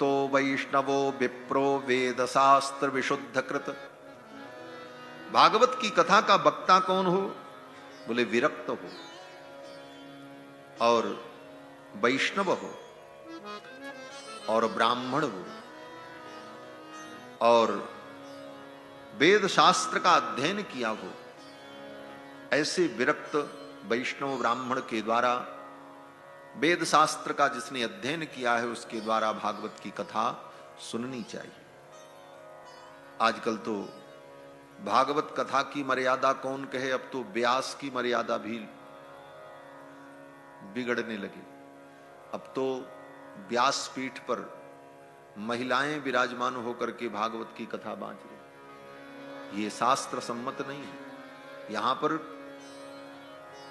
विरक्तो वैष्णवो विप्रो वेद शास्त्र विशुद्ध कृत। भागवत की कथा का वक्ता कौन हो? बोले विरक्त हो और वैष्णव हो और ब्राह्मण हो और वेद शास्त्र का अध्ययन किया हो। ऐसे विरक्त वैष्णव ब्राह्मण के द्वारा, वेद शास्त्र का जिसने अध्ययन किया है उसके द्वारा भागवत की कथा सुननी चाहिए। आजकल तो भागवत कथा की मर्यादा कौन कहे, अब तो व्यास की मर्यादा भी बिगड़ने लगी। अब तो व्यास पीठ पर महिलाएं विराजमान होकर के भागवत की कथा बांध रही। ये शास्त्र सम्मत नहीं है। यहां पर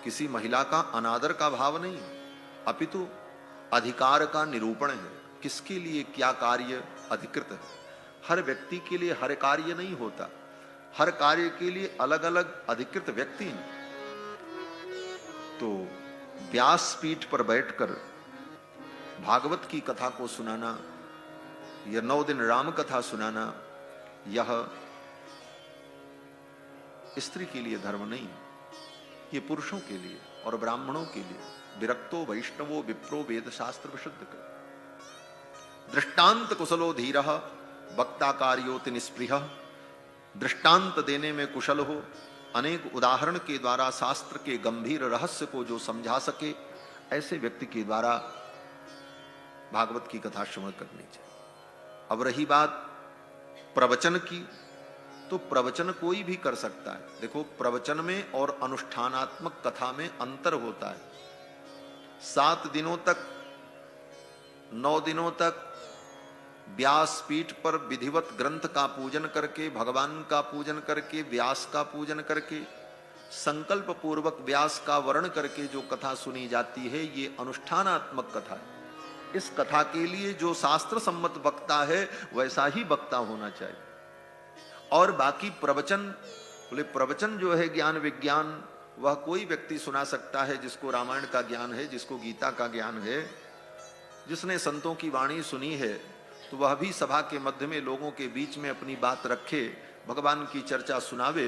किसी महिला का अनादर का भाव नहीं है, अपितु अधिकार का निरूपण है। किसके लिए क्या कार्य अधिकृत है। हर व्यक्ति के लिए हर कार्य नहीं होता, हर कार्य के लिए अलग अलग अधिकृत व्यक्ति हैं। तो व्यास पीठ पर बैठकर भागवत की कथा को सुनाना, यह 9 दिन राम कथा सुनाना, यह स्त्री के लिए धर्म नहीं है, ये पुरुषों के लिए और ब्राह्मणों के लिए। विरक्तो वैष्णवो विप्रो वेद शास्त्र विशुद्ध कर। दृष्टांत कुशलो धीरः वक्ता कार्योति निस्पृह। दृष्टांत देने में कुशल हो, अनेक उदाहरण के द्वारा शास्त्र के गंभीर रहस्य को जो समझा सके, ऐसे व्यक्ति के द्वारा भागवत की कथा श्रवण करनी चाहिए। अब रही बात प्रवचन की, तो प्रवचन कोई भी कर सकता है। देखो, प्रवचन में और अनुष्ठानात्मक कथा में अंतर होता है। 7 दिनों तक, 9 दिनों तक व्यास पीठ पर विधिवत ग्रंथ का पूजन करके, भगवान का पूजन करके, व्यास का पूजन करके, संकल्प पूर्वक व्यास का वर्ण करके जो कथा सुनी जाती है, ये अनुष्ठानात्मक कथा है। इस कथा के लिए जो शास्त्र सम्मत वक्ता है वैसा ही वक्ता होना चाहिए। और बाकी प्रवचन, बोले प्रवचन जो है ज्ञान विज्ञान, वह कोई व्यक्ति सुना सकता है जिसको रामायण का ज्ञान है, जिसको गीता का ज्ञान है, जिसने संतों की वाणी सुनी है, तो वह भी सभा के मध्य में लोगों के बीच में अपनी बात रखे, भगवान की चर्चा सुनावे,